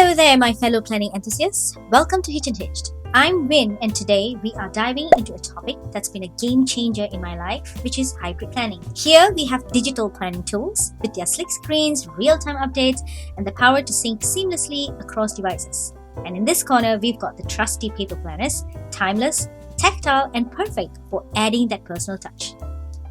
Hello there, my fellow planning enthusiasts. Welcome to Hitch and Hitched. I'm Win, and today we are diving into a topic that's been a game changer in my life, which is hybrid planning. Here we have digital planning tools with their slick screens, real-time updates, and the power to sync seamlessly across devices. And in this corner, we've got the trusty paper planners, timeless, tactile, and perfect for adding that personal touch.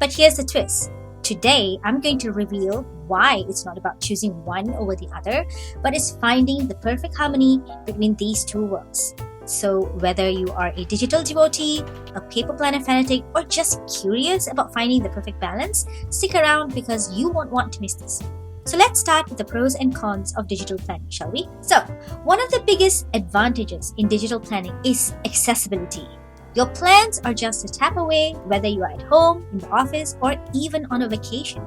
But here's the twist. Today, I'm going to reveal why it's not about choosing one over the other, but it's finding the perfect harmony between these two worlds. So whether you are a digital devotee, a paper planner fanatic, or just curious about finding the perfect balance, stick around because you won't want to miss this. So let's start with the pros and cons of digital planning, shall we? So, one of the biggest advantages in digital planning is accessibility. Your plans are just a tap away, whether you are at home, in the office, or even on a vacation.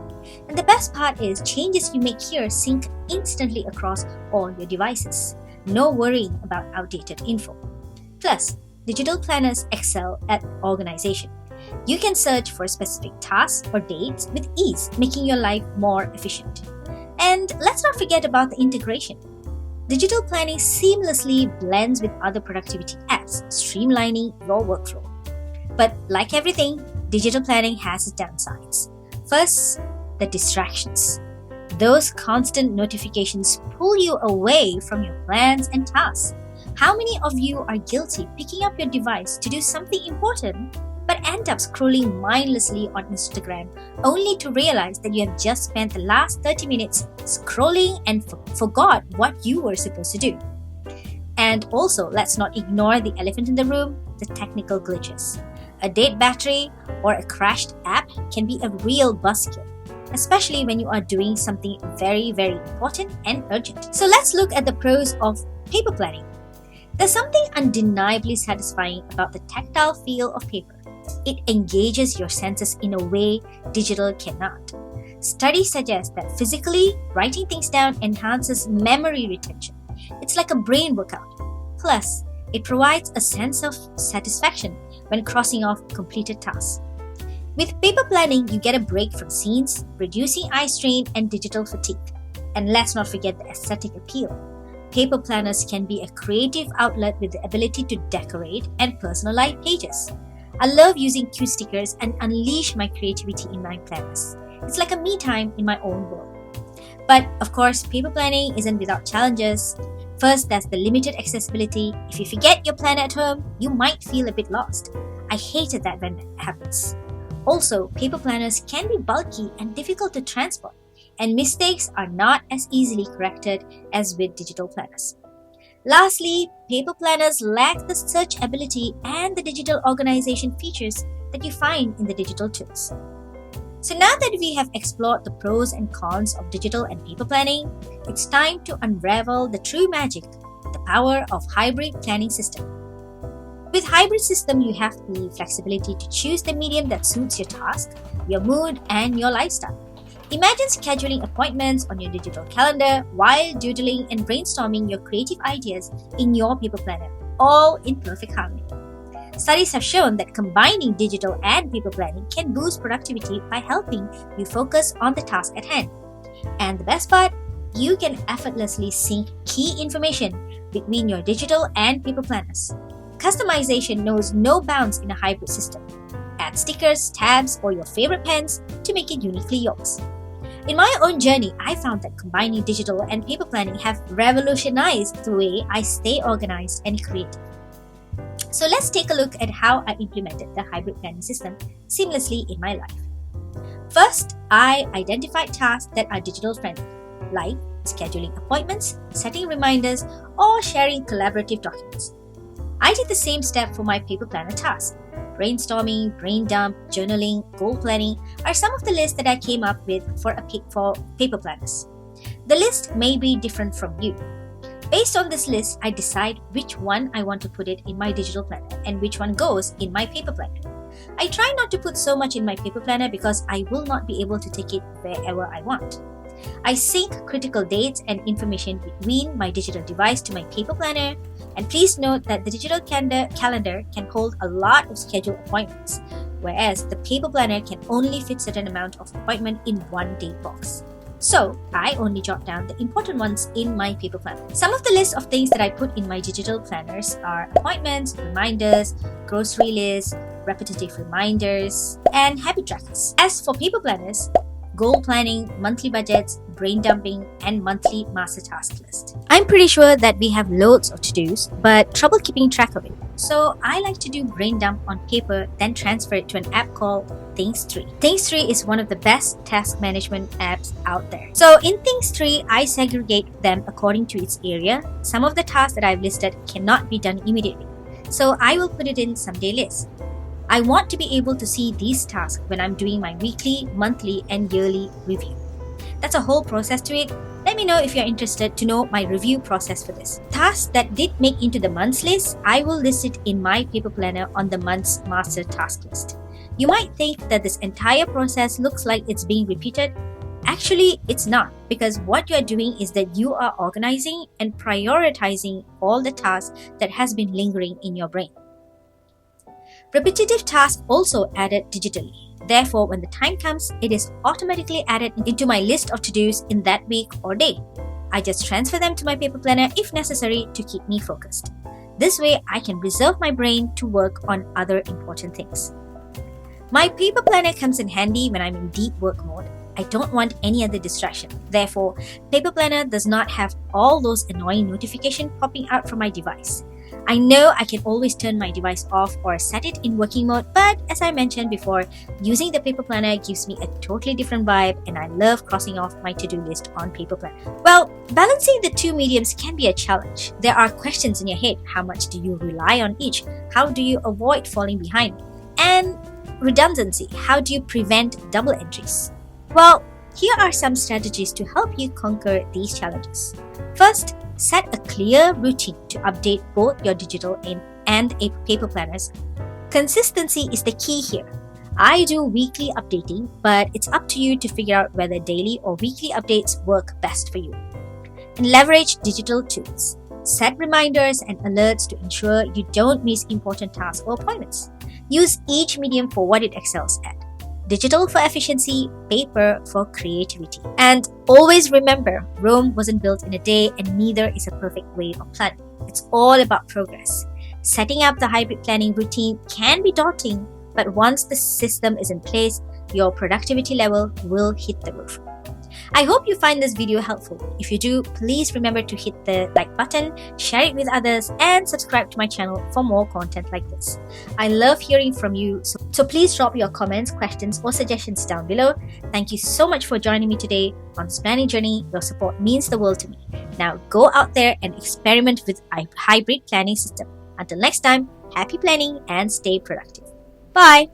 And the best part is changes you make here sync instantly across all your devices. No worrying about outdated info. Plus, digital planners excel at organization. You can search for specific tasks or dates with ease, making your life more efficient. And let's not forget about the integration. Digital planning seamlessly blends with other productivity apps, streamlining your workflow. But like everything, digital planning has its downsides. First, the distractions. Those constant notifications pull you away from your plans and tasks. How many of you are guilty picking up your device to do something important but end up scrolling mindlessly on Instagram only to realize that you have just spent the last 30 minutes scrolling and forgot what you were supposed to do? And also, let's not ignore the elephant in the room, the technical glitches. A dead battery or a crashed app can be a real buzzkill, especially when you are doing something very, very important and urgent. So let's look at the pros of paper planning. There's something undeniably satisfying about the tactile feel of paper. It engages your senses in a way digital cannot. Studies suggest that physically writing things down enhances memory retention. It's like a brain workout. Plus, it provides a sense of satisfaction when crossing off completed tasks. With paper planning, you get a break from scenes, reducing eye strain and digital fatigue. And let's not forget the aesthetic appeal. Paper planners can be a creative outlet with the ability to decorate and personalize pages. I love using cute stickers and unleash my creativity in my planners. It's like a me time in my own world. But of course, paper planning isn't without challenges. First, there's the limited accessibility. If you forget your planner at home, you might feel a bit lost. I hated that when it happens. Also, paper planners can be bulky and difficult to transport, and mistakes are not as easily corrected as with digital planners. Lastly, paper planners lack the search ability and the digital organization features that you find in the digital tools. So now that we have explored the pros and cons of digital and paper planning, it's time to unravel the true magic, the power of hybrid planning system. With hybrid system, you have the flexibility to choose the medium that suits your task, your mood, and your lifestyle. Imagine scheduling appointments on your digital calendar while doodling and brainstorming your creative ideas in your paper planner, all in perfect harmony. Studies have shown that combining digital and paper planning can boost productivity by helping you focus on the task at hand. And the best part, you can effortlessly sync key information between your digital and paper planners. Customization knows no bounds in a hybrid system. Add stickers, tabs, or your favorite pens to make it uniquely yours. In my own journey, I found that combining digital and paper planning have revolutionized the way I stay organized and creative. So let's take a look at how I implemented the hybrid planning system seamlessly in my life. First, I identified tasks that are digital friendly, like scheduling appointments, setting reminders, or sharing collaborative documents. I did the same step for my paper planner tasks. Brainstorming, brain dump, journaling, goal planning are some of the lists that I came up with for paper planners. The list may be different from you. Based on this list, I decide which one I want to put it in my digital planner and which one goes in my paper planner. I try not to put so much in my paper planner because I will not be able to take it wherever I want. I sync critical dates and information between my digital device to my paper planner, and please note that the digital calendar can hold a lot of scheduled appointments, whereas the paper planner can only fit certain amount of appointment in one date box. So I only jot down the important ones in my paper planner. Some of the list of things that I put in my digital planners are appointments, reminders, grocery lists, repetitive reminders, and habit trackers. As for paper planners, goal planning, monthly budgets, brain dumping, and monthly master task list. I'm pretty sure that we have loads of to-dos, but trouble keeping track of it. So I like to do brain dump on paper, then transfer it to an app called Things3. Things3 is one of the best task management apps out there. So in Things3, I segregate them according to its area. Some of the tasks that I've listed cannot be done immediately, so I will put it in someday list. I want to be able to see these tasks when I'm doing my weekly, monthly, and yearly review. That's a whole process to it. Let me know if you're interested to know my review process for this. Tasks that did make into the month's list, I will list it in my paper planner on the month's master task list. You might think that this entire process looks like it's being repeated. Actually, it's not, because what you're doing is that you are organizing and prioritizing all the tasks that has been lingering in your brain. Repetitive tasks also added digitally. Therefore, when the time comes, it is automatically added into my list of to-dos in that week or day. I just transfer them to my paper planner if necessary to keep me focused. This way, I can reserve my brain to work on other important things. My paper planner comes in handy when I'm in deep work mode. I don't want any other distraction. Therefore, paper planner does not have all those annoying notifications popping out from my device. I know I can always turn my device off or set it in working mode, but as I mentioned before, using the paper planner gives me a totally different vibe, and I love crossing off my to-do list on paper planner. Well, balancing the two mediums can be a challenge. There are questions in your head. How much do you rely on each? How do you avoid falling behind? And redundancy. How do you prevent double entries? Well, here are some strategies to help you conquer these challenges. First, set a clear routine to update both your digital and paper planners. Consistency is the key here. I do weekly updating, but it's up to you to figure out whether daily or weekly updates work best for you. And leverage digital tools. Set reminders and alerts to ensure you don't miss important tasks or appointments. Use each medium for what it excels at. Digital for efficiency, paper for creativity. And always remember, Rome wasn't built in a day, and neither is a perfect way of planning. It's all about progress. Setting up the hybrid planning routine can be daunting, but once the system is in place, your productivity level will hit the roof. I hope you find this video helpful. If you do, please remember to hit the like button, share it with others, and subscribe to my channel for more content like this. I love hearing from you, so please drop your comments, questions, or suggestions down below. Thank you so much for joining me today on this planning journey. Your support means the world to me. Now go out there and experiment with a hybrid planning system. Until next time, happy planning and stay productive. Bye!